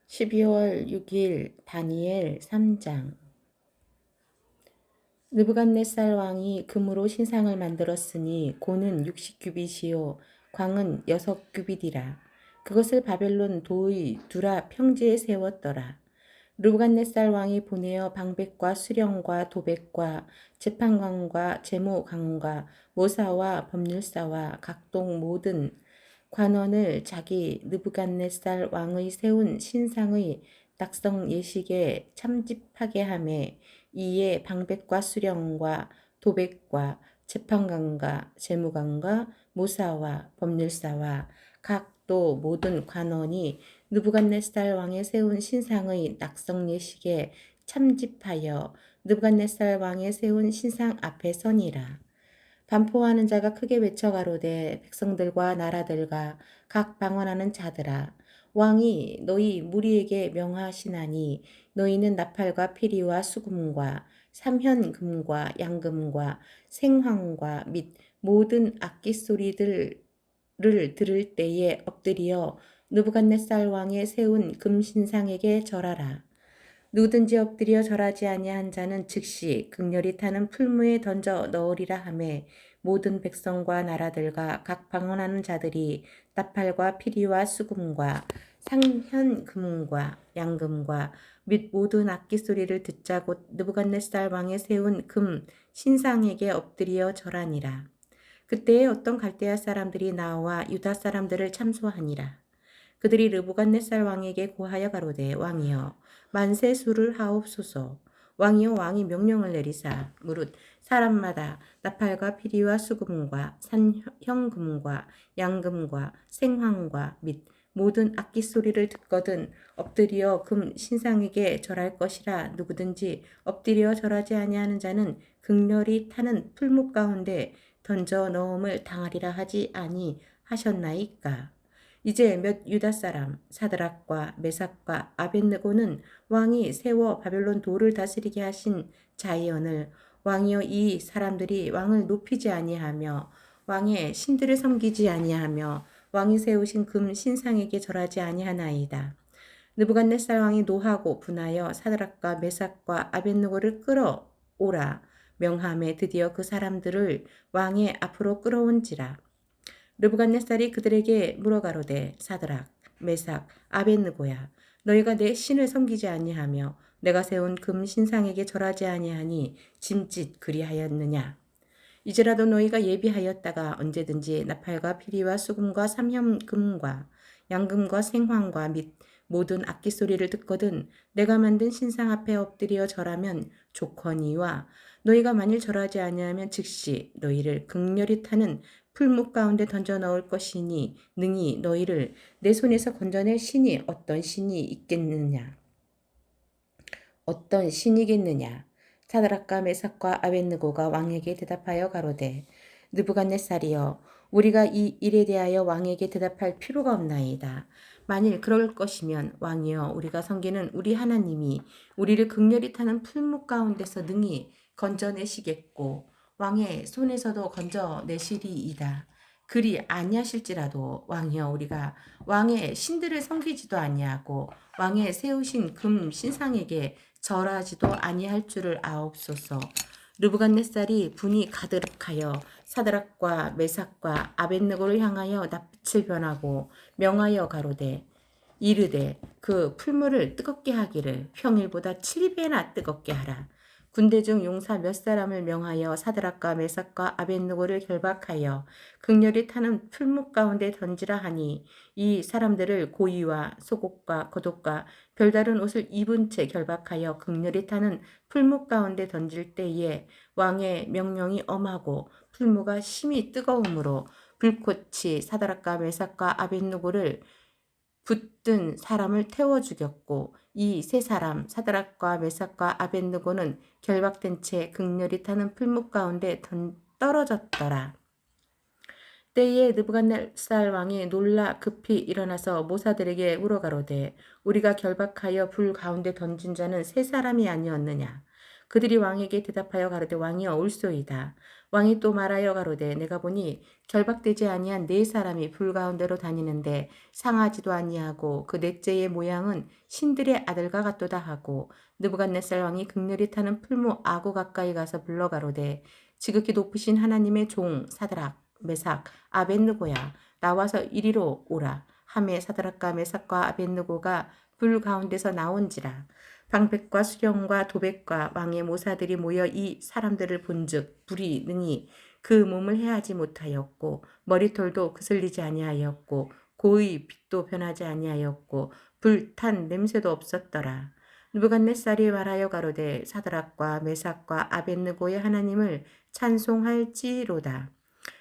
12월 6일 다니엘 3장. 느부갓네살 왕이 금으로 신상을 만들었으니 고는 60규빗이요 광은 6규빗이라. 그것을 바벨론 도의 두라 평지에 세웠더라. 느부갓네살 왕이 보내어 방백과 수령과 도백과 재판관과 재무관과 모사와 법률사와 각동 모든 관원을 자기 느부갓네살 왕의 세운 신상의 낙성 예식에 참집하게 하매 이에 방백과 수령과 도백과 재판관과 재무관과 모사와 법률사와 각 또 모든 관원이 느부갓네살 왕의 세운 신상의 낙성 예식에 참집하여 느부갓네살 왕의 세운 신상 앞에 서니라. 반포하는 자가 크게 외쳐 가로되 백성들과 나라들과 각 방언하는 자들아 왕이 너희 무리에게 명하시나니 너희는 나팔과 피리와 수금과 삼현금과 양금과 생황과 및 모든 악기 소리들을 들을 때에 엎드려 느부갓네살 왕의 세운 금신상에게 절하라. 누구든지 엎드려 절하지 아니한 자는 즉시 극렬히 타는 풀무에 던져 넣으리라 하매 모든 백성과 나라들과 각 방언하는 자들이 나팔과 피리와 수금과 상현금과 양금과 및 모든 악기 소리를 듣자 곧 느부갓네살 왕의 세운 금 신상에게 엎드려 절하니라. 그때에 어떤 갈대아 사람들이 나와 유다 사람들을 참소하니라. 그들이 느부갓네살 왕에게 고하여 가로되 왕이여 만세 수를 하옵소서. 왕이여 왕이 명령을 내리사 무릇 사람마다 나팔과 피리와 수금과 산현금과 양금과 생황과 및 모든 악기 소리를 듣거든 엎드려 금 신상에게 절할 것이라. 누구든지 엎드려 절하지 아니하는 자는 극렬히 타는 풀목 가운데 던져 넣음을 당하리라 하지 아니하셨나이까. 이제 몇 유다 사람 사드락과 메삭과 아벳느고는 왕이 세워 바벨론 도를 다스리게 하신 자이언을 왕이여 이 사람들이 왕을 높이지 아니하며 왕의 신들을 섬기지 아니하며 왕이 세우신 금 신상에게 절하지 아니하나이다. 느부갓네살 왕이 노하고 분하여 사드락과 메삭과 아벳느고를 끌어오라 명함에 드디어 그 사람들을 왕의 앞으로 끌어온지라. 느부갓네살이 그들에게 물어가로되 사드락 메삭 아벳느고야 너희가 내 신을 섬기지 아니하며 내가 세운 금 신상에게 절하지 아니하니 짐짓 그리하였느냐. 이제라도 너희가 예비하였다가 언제든지 나팔과 피리와 수금과 삼현금과 양금과 생황과 및 모든 악기 소리를 듣거든 내가 만든 신상 앞에 엎드려 절하면 좋거니와 너희가 만일 절하지 아니하면 즉시 너희를 극렬히 타는 풀무 가운데 던져 넣을 것이니 능히 너희를 내 손에서 건져낼 신이 어떤 신이 있겠느냐. 어떤 신이겠느냐. 사드락과 메삭과 아벳느고가 왕에게 대답하여 가로되 느부갓네살이여 우리가 이 일에 대하여 왕에게 대답할 필요가 없나이다. 만일 그럴 것이면 왕이여 우리가 섬기는 우리 하나님이 우리를 극렬히 타는 풀무 가운데서 능히 건져내시겠고 왕의 손에서도 건져내시리이다. 그리 아니하실지라도 왕이여 우리가 왕의 신들을 섬기지도 아니하고 왕의 세우신 금 신상에게 절하지도 아니할 줄을 아옵소서. 느부갓네살이 분이 가득하여 사드락과 메삭과 아벳느고를 향하여 낯빛을 변하고 명하여 가로되 이르되 그 풀무를 뜨겁게 하기를 평일보다 7배나 뜨겁게 하라. 군대 중 용사 몇 사람을 명하여 사드락과 메삭과 아벳느고를 결박하여 극렬히 타는 풀무 가운데 던지라 하니 이 사람들을 고위와 속옷과 겉옷과 별다른 옷을 입은 채 결박하여 극렬히 타는 풀무 가운데 던질 때에 왕의 명령이 엄하고 풀무가 심히 뜨거우므로 불꽃이 사드락과 메삭과 아벳느고를 붙든 사람을 태워 죽였고 이 세 사람 사드락과 메삭과 아벳느고는 결박된 채 극렬히 타는 풀무 가운데 떨어졌더라. 때에 느부갓네살 왕이 놀라 급히 일어나서 모사들에게 물어가로되 우리가 결박하여 불 가운데 던진 자는 세 사람이 아니었느냐. 그들이 왕에게 대답하여 가로되 왕이여 올소이다. 왕이 또 말하여 가로되 내가 보니 결박되지 아니한 네 사람이 불 가운데로 다니는데 상하지도 아니하고 그 넷째의 모양은 신들의 아들과 같도다 하고 느부갓네살 왕이 극렬히 타는 풀무 아구 가까이 가서 불러 가로되 지극히 높으신 하나님의 종 사드락 메삭 아벳느고야 나와서 이리로 오라 하매 사드락과 메삭과 아벳느고가 불 가운데서 나온지라 방백과 수령과 도백과 왕의 모사들이 모여 이 사람들을 본즉 불이 능히 그 몸을 해하지 못하였고 머리털도 그슬리지 아니하였고 고의 빛도 변하지 아니하였고 불탄 냄새도 없었더라. 느부갓네살이 말하여 가로되 사드락과 메삭과 아벳느고의 하나님을 찬송할지로다.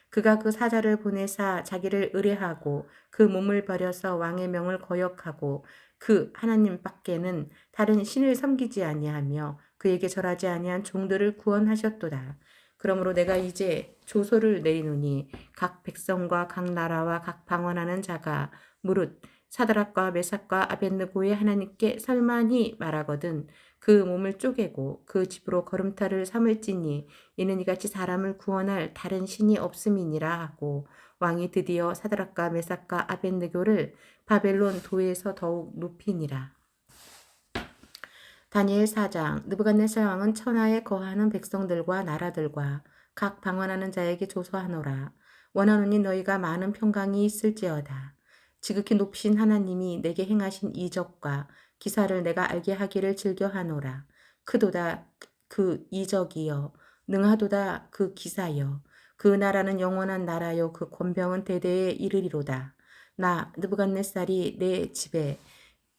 그가 그 사자를 보내사 자기를 의뢰하고 그 몸을 버려서 왕의 명을 거역하고 그 하나님 밖에는 다른 신을 섬기지 아니하며 그에게 절하지 아니한 종들을 구원하셨도다. 그러므로 내가 이제 조소를 내리노니 각 백성과 각 나라와 각 방언하는 자가 무릇 사드락과 메삭과 아벳느고의 하나님께 설만히 말하거든 그 몸을 쪼개고 그 집으로 걸음터를 삼을지니 이는 이같이 사람을 구원할 다른 신이 없음이니라 하고 왕이 드디어 사드락과 메삭과 아벳느고를 바벨론 도에서 더욱 높이니라. 다니엘 4장. 느부갓네살 왕은 천하에 거하는 백성들과 나라들과 각 방언하는 자에게 조소하노라. 원하노니 너희가 많은 평강이 있을지어다. 지극히 높으신 하나님이 내게 행하신 이적과 기사를 내가 알게 하기를 즐겨하노라. 크도다 그 이적이여 능하도다 그 기사여 그 나라는 영원한 나라요 그 권병은 대대에 이르리로다. 나 느부갓네살이 내 집에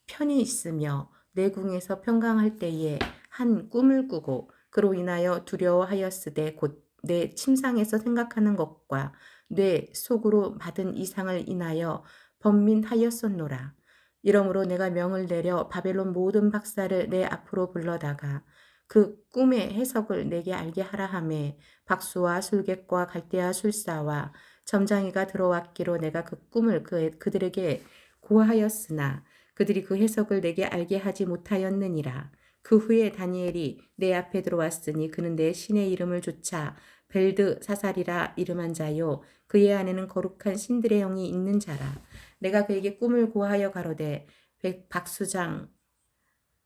편히 있으며 내 궁에서 평강할 때에 한 꿈을 꾸고 그로 인하여 두려워하였으되 곧 내 침상에서 생각하는 것과 뇌 속으로 받은 이상을 인하여 번민하였었노라. 이러므로 내가 명을 내려 바벨론 모든 박사를 내 앞으로 불러다가 그 꿈의 해석을 내게 알게 하라 하매 박수와 술객과 갈대아 술사와 점장이가 들어왔기로 내가 그 꿈을 그들에게 고하였으나 그들이 그 해석을 내게 알게 하지 못하였느니라. 그 후에 다니엘이 내 앞에 들어왔으니 그는 내 신의 이름을 조차 벨드사살이라 이름한 자요 그의 안에는 거룩한 신들의 영이 있는 자라. 내가 그에게 꿈을 고하여 가로되 박수장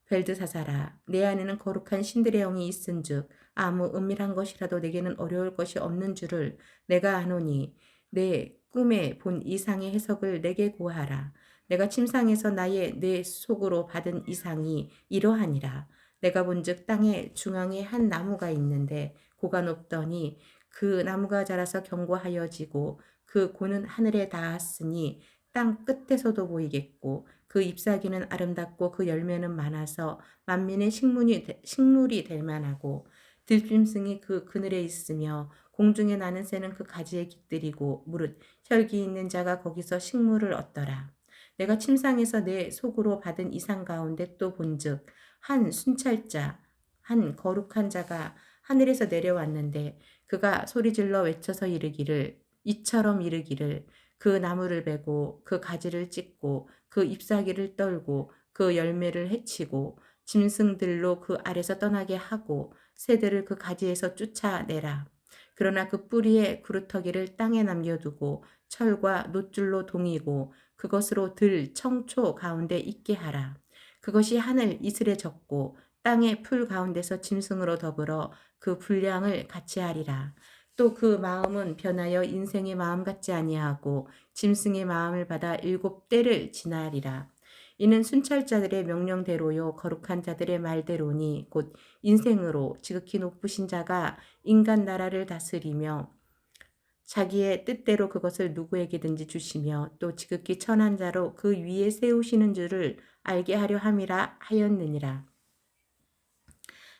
벨드사살아 내 안에는 거룩한 신들의 영이 있은즉 아무 은밀한 것이라도 내게는 어려울 것이 없는 줄을 내가 아노니 내 꿈에 본 이상의 해석을 내게 고하라. 내가 침상에서 나의 뇌 속으로 받은 이상이 이러하니라. 내가 본즉 땅의 중앙에 한 나무가 있는데 고가 높더니 그 나무가 자라서 견고하여지고 그 고는 하늘에 닿았으니 땅 끝에서도 보이겠고 그 잎사귀는 아름답고 그 열매는 많아서 만민의 식물이 될 만하고 들짐승이 그 그늘에 있으며 공중에 나는 새는 그 가지에 깃들이고 무릇 혈기 있는 자가 거기서 식물을 얻더라. 내가 침상에서 내 속으로 받은 이상 가운데 또 본즉 한 순찰자 한 거룩한 자가 하늘에서 내려왔는데 그가 소리질러 외쳐서 이르기를 이처럼 이르기를 그 나무를 베고 그 가지를 찢고 그 잎사귀를 떨고 그 열매를 해치고 짐승들로 그 아래서 떠나게 하고 새들을 그 가지에서 쫓아내라. 그러나 그 뿌리의 구루터기를 땅에 남겨두고 철과 놋줄로 동이고 그것으로 들 청초 가운데 있게 하라. 그것이 하늘 이슬에 젖고 땅의 풀 가운데서 짐승으로 더불어 그 분량을 같이 하리라. 또 그 마음은 변하여 인생의 마음 같지 아니하고 짐승의 마음을 받아 7때를 지나리라. 이는 순찰자들의 명령대로요 거룩한 자들의 말대로니 곧 인생으로 지극히 높으신 자가 인간 나라를 다스리며 자기의 뜻대로 그것을 누구에게든지 주시며 또 지극히 천한 자로 그 위에 세우시는 줄을 알게 하려 함이라 하였느니라.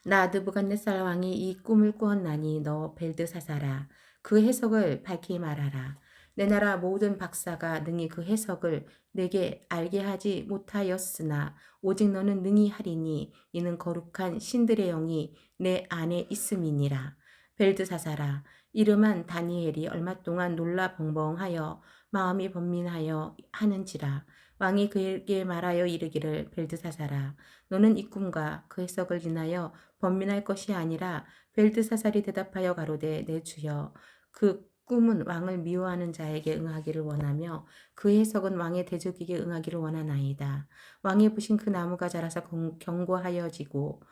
나 느부갓네살 왕이 이 꿈을 꾸었나니 너 벨드사살아 그 해석을 밝히 말하라. 내 나라 모든 박사가 능히 그 해석을 내게 알게 하지 못하였으나 오직 너는 능히 하리니 이는 거룩한 신들의 영이 내 안에 있음이니라. 벨드사살아 이름한 다니엘이 얼마 동안 놀라 벙벙하여 마음이 번민하여 하는지라. 왕이 그에게 말하여 이르기를 벨드사살아 너는 이 꿈과 그 해석을 인하여 번민할 것이 아니라 벨드사살이 대답하여 가로되 내 주여 그 꿈은 왕을 미워하는 자에게 응하기를 원하며 그 해석은 왕의 대적에게 응하기를 원하나이다. 왕이 보신 그 나무가 자라서 견고하여지고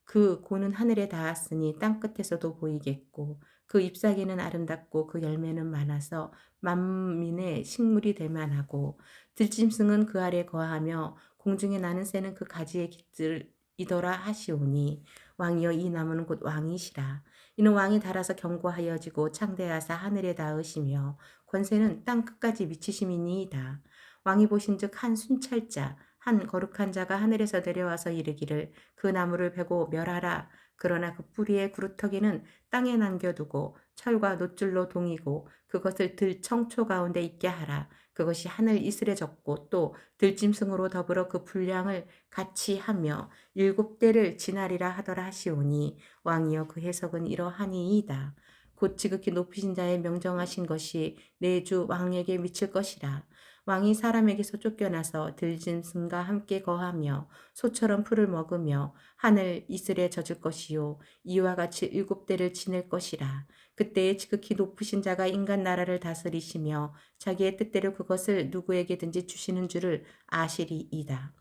그 고는 하늘에 닿았으니 땅끝에서도 보이겠고 그 잎사귀는 아름답고 그 열매는 많아서 만민의 식물이 될 만하고 들짐승은 그 아래 거하며 공중에 나는 새는 그 가지에 깃들이더라 하시오니 왕이여 이 나무는 곧 왕이시라. 이는 왕이 달아서 견고하여지고 창대하사 하늘에 닿으시며 권세는 땅 끝까지 미치심이니이다. 왕이 보신즉 한 순찰자 한 거룩한 자가 하늘에서 내려와서 이르기를 그 나무를 베고 멸하라. 그러나 그 뿌리의 구루터기는 땅에 남겨두고 철과 놋줄로 동이고 그것을 들 청초 가운데 있게 하라. 그것이 하늘 이슬에 젖고 또 들짐승으로 더불어 그 분량을 같이 하며 7대를 지나리라 하더라 하시오니 왕이여 그 해석은 이러하니이다. 곧 지극히 높으신 자의 명정하신 것이 내 주 왕에게 미칠 것이라. 왕이 사람에게서 쫓겨나서 들짐승과 함께 거하며 소처럼 풀을 먹으며 하늘 이슬에 젖을 것이요 이와 같이 7대를 지낼 것이라. 그때에 지극히 높으신 자가 인간 나라를 다스리시며 자기의 뜻대로 그것을 누구에게든지 주시는 줄을 아시리이다.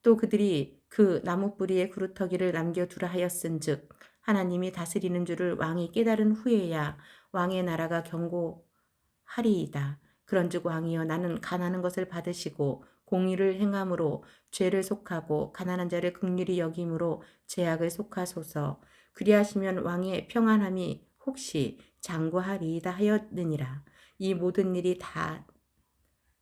또 그들이 그 나무 뿌리에 구루터기를 남겨두라 하였은즉 하나님이 다스리는 줄을 왕이 깨달은 후에야 왕의 나라가 견고하리이다. 그런즉 왕이여 나는 가난한 것을 받으시고 공의를 행함으로 죄를 속하고 가난한 자를 긍휼히 여김으로 죄악을 속하소서. 그리하시면 왕의 평안함이 혹시 장구하리이다 하였느니라. 이 모든 일이 다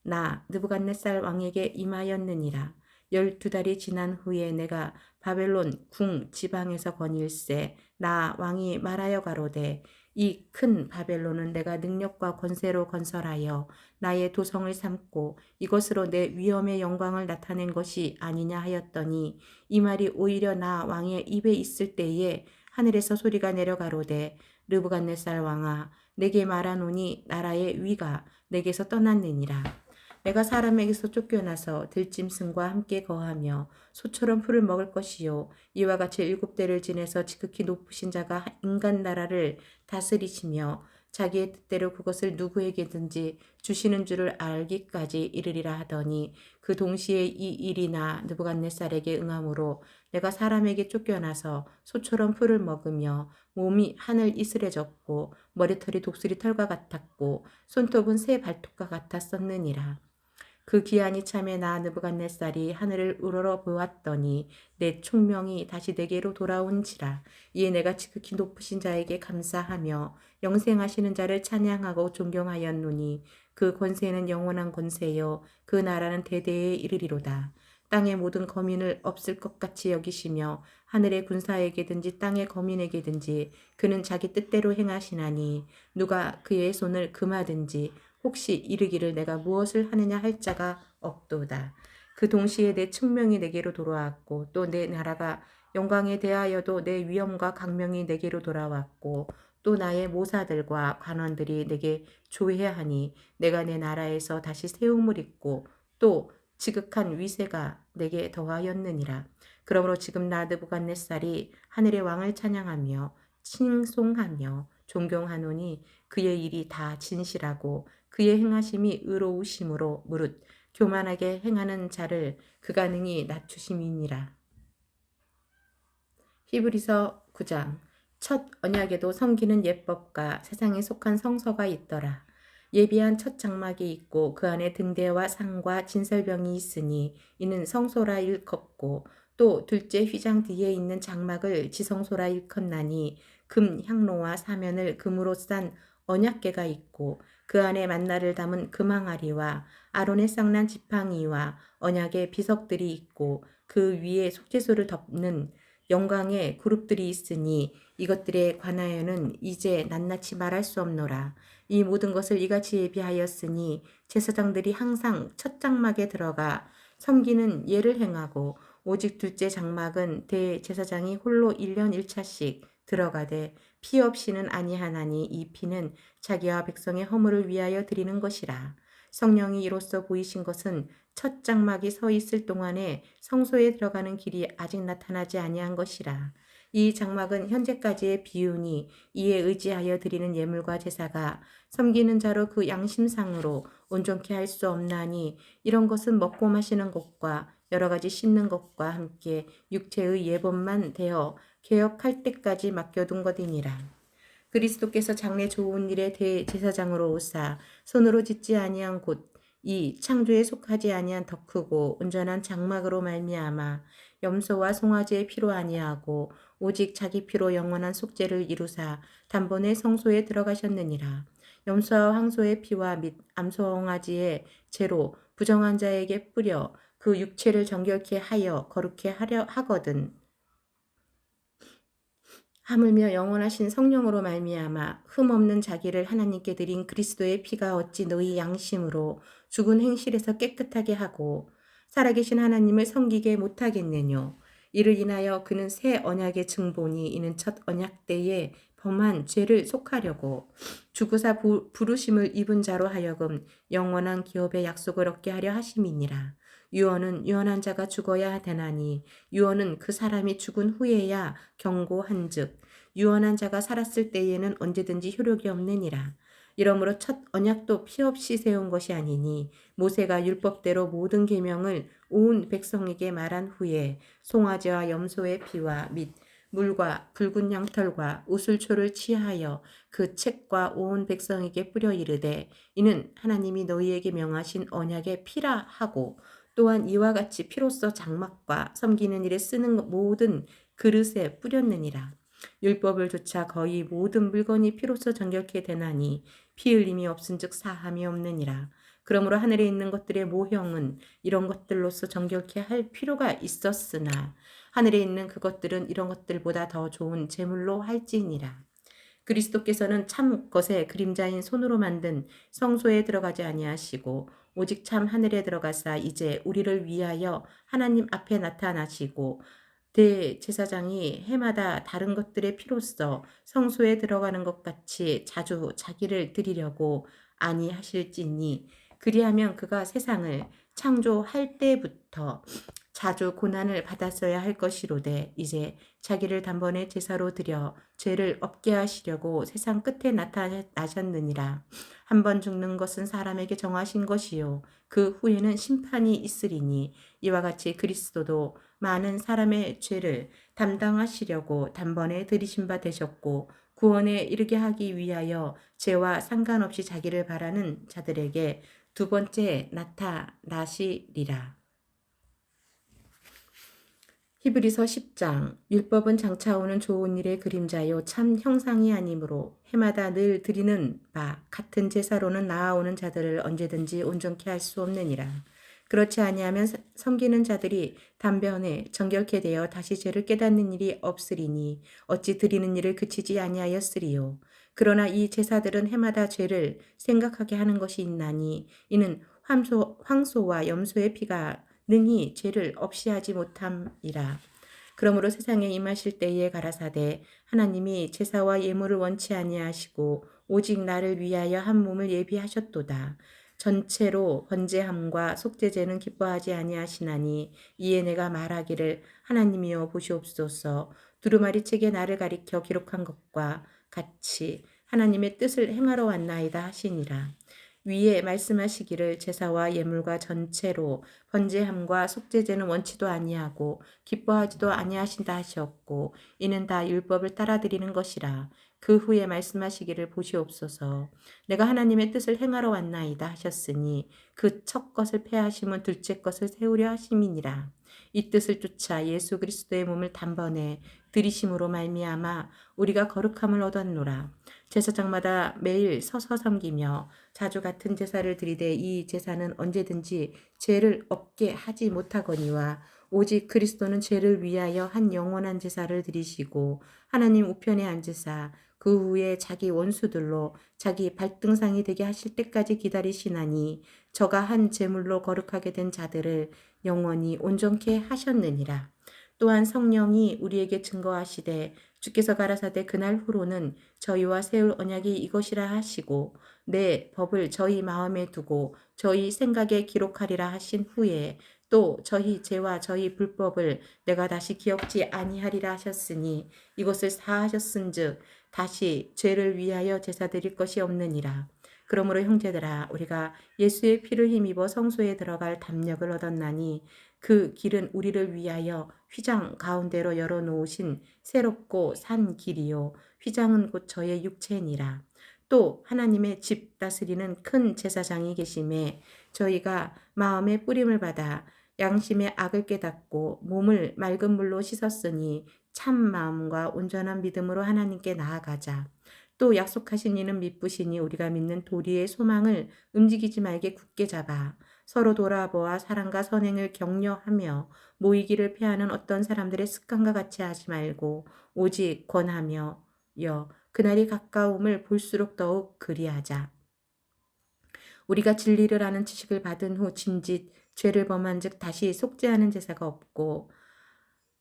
나 느부갓네살 왕에게 임하였느니라. 12달이 지난 후에 내가 바벨론 궁 지방에서 거닐세 나 왕이 말하여 가로되 이 큰 바벨론은 내가 능력과 권세로 건설하여 나의 도성을 삼고 이것으로 내 위엄의 영광을 나타낸 것이 아니냐 하였더니 이 말이 오히려 나 왕의 입에 있을 때에 하늘에서 소리가 내려가로되 느부갓네살 왕아 내게 말하노니 나라의 위가 내게서 떠났느니라. 내가 사람에게서 쫓겨나서 들짐승과 함께 거하며 소처럼 풀을 먹을 것이요 이와 같이 7대를 지내서 지극히 높으신 자가 인간 나라를 다스리시며 자기의 뜻대로 그것을 누구에게든지 주시는 줄을 알기까지 이르리라 하더니 그 동시에 이 일이 나 느부갓네살에게 응함으로 내가 사람에게 쫓겨나서 소처럼 풀을 먹으며 몸이 하늘 이슬에 젖고 머리털이 독수리 털과 같았고 손톱은 새 발톱과 같았었느니라. 그 기한이 참에 나 느부갓네살이 하늘을 우러러 보았더니 내 총명이 다시 내게로 돌아온지라. 이에 내가 지극히 높으신 자에게 감사하며 영생하시는 자를 찬양하고 존경하였노니 그 권세는 영원한 권세요 그 나라는 대대에 이르리로다. 땅의 모든 거민을 없을 것 같이 여기시며 하늘의 군사에게든지 땅의 거민에게든지 그는 자기 뜻대로 행하시나니 누가 그의 손을 금하든지 혹시 이르기를 내가 무엇을 하느냐 할 자가 없도다. 그 동시에 내 측명이 내게로 돌아왔고 또 내 나라가 영광에 대하여도 내 위엄과 강명이 내게로 돌아왔고 또 나의 모사들과 관원들이 내게 조회하니 내가 내 나라에서 다시 세움을 입고 또 지극한 위세가 내게 더하였느니라. 그러므로 지금 나 느부갓네살이 하늘의 왕을 찬양하며 칭송하며 존경하노니 그의 일이 다 진실하고 그의 행하심이 의로우심으로 무릇 교만하게 행하는 자를 그가 능히 낮추심이니라. 히브리서 9장 첫 언약에도 섬기는 예법과 세상에 속한 성서가 있더라. 예비한 첫 장막이 있고 그 안에 등대와 상과 진설병이 있으니 이는 성소라 일컫고 또 둘째 휘장 뒤에 있는 장막을 지성소라 일컫나니 금 향로와 사면을 금으로 싼 언약궤가 있고 그 안에 만나를 담은 금항아리와 아론의 쌍난 지팡이와 언약의 비석들이 있고 그 위에 속죄소를 덮는 영광의 그룹들이 있으니 이것들에 관하여는 이제 낱낱이 말할 수 없노라. 이 모든 것을 이같이 예비하였으니 제사장들이 항상 첫 장막에 들어가 섬기는 예를 행하고 오직 둘째 장막은 대제사장이 홀로 1년 1차씩 들어가되 피 없이는 아니하나니 이 피는 자기와 백성의 허물을 위하여 드리는 것이라. 성령이 이로써 보이신 것은 첫 장막이 서 있을 동안에 성소에 들어가는 길이 아직 나타나지 아니한 것이라. 이 장막은 현재까지의 비유니 이에 의지하여 드리는 예물과 제사가 섬기는 자로 그 양심상으로 온전케 할 수 없나니 이런 것은 먹고 마시는 것과 여러 가지 씻는 것과 함께 육체의 예법만 되어 개혁할 때까지 맡겨둔 것이니라. 그리스도께서 장래 좋은 일의 대제사장으로 오사 손으로 짓지 아니한 곳 이 창조에 속하지 아니한 더 크고 온전한 장막으로 말미암아 염소와 송아지의 피로 아니하고 오직 자기 피로 영원한 속죄를 이루사 단번에 성소에 들어가셨느니라. 염소와 황소의 피와 및 암송아지의 죄로 부정한 자에게 뿌려 그 육체를 정결케 하여 거룩케 하려 하거든. 하물며 영원하신 성령으로 말미암아 흠없는 자기를 하나님께 드린 그리스도의 피가 어찌 너희 양심으로 죽은 행실에서 깨끗하게 하고 살아계신 하나님을 섬기게 못하겠느뇨. 이를 인하여 그는 새 언약의 증보니 이는 첫 언약 때에 범한 죄를 속하려고 주구사 부르심을 입은 자로 하여금 영원한 기업의 약속을 얻게 하려 하심이니라. 유언은 유언한 자가 죽어야 되나니 유언은 그 사람이 죽은 후에야 경고한즉 유언한 자가 살았을 때에는 언제든지 효력이 없느니라. 이러므로 첫 언약도 피 없이 세운 것이 아니니 모세가 율법대로 모든 계명을 온 백성에게 말한 후에 송아지와 염소의 피와 및 물과 붉은 양털과 우슬초를 취하여 그 책과 온 백성에게 뿌려 이르되 이는 하나님이 너희에게 명하신 언약의 피라 하고 또한 이와 같이 피로써 장막과 섬기는 일에 쓰는 모든 그릇에 뿌렸느니라. 율법을 조차 거의 모든 물건이 피로써 정결케 되나니 피 흘림이 없은즉 사함이 없느니라. 그러므로 하늘에 있는 것들의 모형은 이런 것들로서 정결케 할 필요가 있었으나 하늘에 있는 그것들은 이런 것들보다 더 좋은 제물로 할지니라. 그리스도께서는 참 것의 그림자인 손으로 만든 성소에 들어가지 아니하시고 오직 참 하늘에 들어가사 이제 우리를 위하여 하나님 앞에 나타나시고 대제사장이 해마다 다른 것들의 피로써 성소에 들어가는 것 같이 자주 자기를 드리려고 아니하실지니 그리하면 그가 세상을 창조할 때부터 자주 고난을 받았어야 할 것이로되 이제 자기를 단번에 제사로 드려 죄를 없게 하시려고 세상 끝에 나타나셨느니라. 한 번 죽는 것은 사람에게 정하신 것이요 그 후에는 심판이 있으리니 이와 같이 그리스도도 많은 사람의 죄를 담당하시려고 단번에 들이신 바 되셨고 구원에 이르게 하기 위하여 죄와 상관없이 자기를 바라는 자들에게 두 번째 나타나시리라. 히브리서 10장 율법은 장차 오는 좋은 일의 그림자요 참 형상이 아니므로 해마다 늘 드리는 바 같은 제사로는 나아오는 자들을 언제든지 온전케 할 수 없느니라. 그렇지 아니하면 섬기는 자들이 단번에 정결케 되어 다시 죄를 깨닫는 일이 없으리니 어찌 드리는 일을 그치지 아니하였으리요. 그러나 이 제사들은 해마다 죄를 생각하게 하는 것이 있나니 이는 황소와 염소의 피가 능히 죄를 없이 하지 못함이라. 그러므로 세상에 임하실 때에 가라사대 하나님이 제사와 예물을 원치 아니하시고 오직 나를 위하여 한 몸을 예비하셨도다. 전체로 번제함과 속죄제는 기뻐하지 아니하시나니 이에 내가 말하기를 하나님이여 보시옵소서. 두루마리 책에 나를 가리켜 기록한 것과 같이 하나님의 뜻을 행하러 왔나이다 하시니라. 위에 말씀하시기를 제사와 예물과 전체로 번제함과 속죄제는 원치도 아니하고 기뻐하지도 아니하신다 하셨고 이는 다 율법을 따라드리는 것이라. 그 후에 말씀하시기를 보시옵소서. 내가 하나님의 뜻을 행하러 왔나이다 하셨으니 그 첫 것을 폐하심은 둘째 것을 세우려 하심이니라. 이 뜻을 쫓아 예수 그리스도의 몸을 단번에 들이심으로 말미암아 우리가 거룩함을 얻었노라. 제사장마다 매일 서서 섬기며 자주 같은 제사를 드리되 이 제사는 언제든지 죄를 없게 하지 못하거니와 오직 그리스도는 죄를 위하여 한 영원한 제사를 드리시고 하나님 우편에 앉으사 그 후에 자기 원수들로 자기 발등상이 되게 하실 때까지 기다리시나니 저가 한 제물로 거룩하게 된 자들을 영원히 온전케 하셨느니라. 또한 성령이 우리에게 증거하시되 주께서 가라사대 그날 후로는 저희와 세울 언약이 이것이라 하시고 내 법을 저희 마음에 두고 저희 생각에 기록하리라 하신 후에 또 저희 죄와 저희 불법을 내가 다시 기억지 아니하리라 하셨으니 이것을 사하셨은즉 다시 죄를 위하여 제사 드릴 것이 없느니라. 그러므로 형제들아 우리가 예수의 피를 힘입어 성소에 들어갈 담력을 얻었나니 그 길은 우리를 위하여 휘장 가운데로 열어놓으신 새롭고 산 길이요 휘장은 곧 저의 육체니라. 또 하나님의 집 다스리는 큰 제사장이 계심에 저희가 마음의 뿌림을 받아 양심의 악을 깨닫고 몸을 맑은 물로 씻었으니 참 마음과 온전한 믿음으로 하나님께 나아가자. 또 약속하신 이는 미쁘시니 우리가 믿는 도리의 소망을 움직이지 말게 굳게 잡아 서로 돌아보아 사랑과 선행을 격려하며 모이기를 피하는 어떤 사람들의 습관과 같이 하지 말고 오직 권하며 그날이 가까움을 볼수록 더욱 그리하자. 우리가 진리를 아는 지식을 받은 후 짐짓 죄를 범한즉 다시 속죄하는 제사가 없고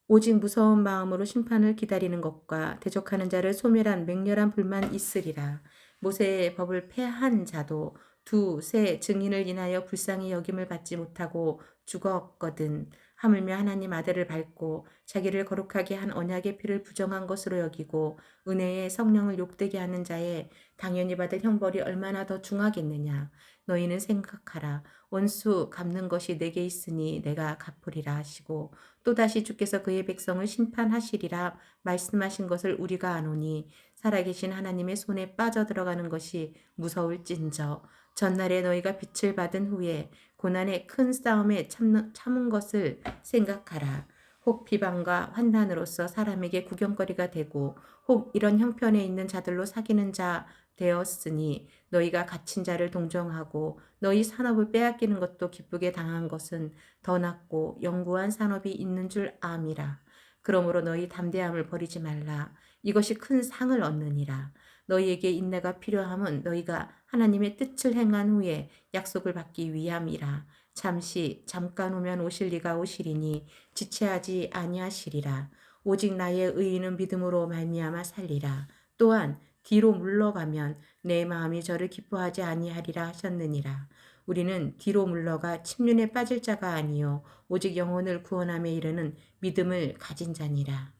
오직 무서운 마음으로 심판을 기다리는 것과 대적하는 자를 소멸한 맹렬한 불만 있으리라. 모세의 법을 폐한 자도 두세 증인을 인하여 불쌍히 여김을 받지 못하고 죽었거든. 하물며 하나님 아들을 밟고 자기를 거룩하게 한 언약의 피를 부정한 것으로 여기고 은혜의 성령을 욕되게 하는 자의 당연히 받을 형벌이 얼마나 더 중하겠느냐. 너희는 생각하라. 원수 갚는 것이 내게 있으니 내가 갚으리라 하시고 또다시 주께서 그의 백성을 심판하시리라 말씀하신 것을 우리가 아노니 살아계신 하나님의 손에 빠져들어가는 것이 무서울진저 전날에 너희가 빛을 받은 후에 고난의 큰 싸움에 참은 것을 생각하라. 혹 비방과 환난으로서 사람에게 구경거리가 되고 혹 이런 형편에 있는 자들로 사귀는 자 되었으니 너희가 갇힌 자를 동정하고 너희 산업을 빼앗기는 것도 기쁘게 당한 것은 더 낫고 영구한 산업이 있는 줄 암이라. 그러므로 너희 담대함을 버리지 말라. 이것이 큰 상을 얻느니라. 너희에게 인내가 필요함은 너희가 하나님의 뜻을 행한 후에 약속을 받기 위함이라. 잠깐 오면 오실 이가 오시리니 지체하지 아니하시리라. 오직 나의 의인은 믿음으로 말미암아 살리라. 또한 뒤로 물러가면 내 마음이 저를 기뻐하지 아니하리라 하셨느니라. 우리는 뒤로 물러가 침륜에 빠질 자가 아니요 오직 영혼을 구원함에 이르는 믿음을 가진 자니라.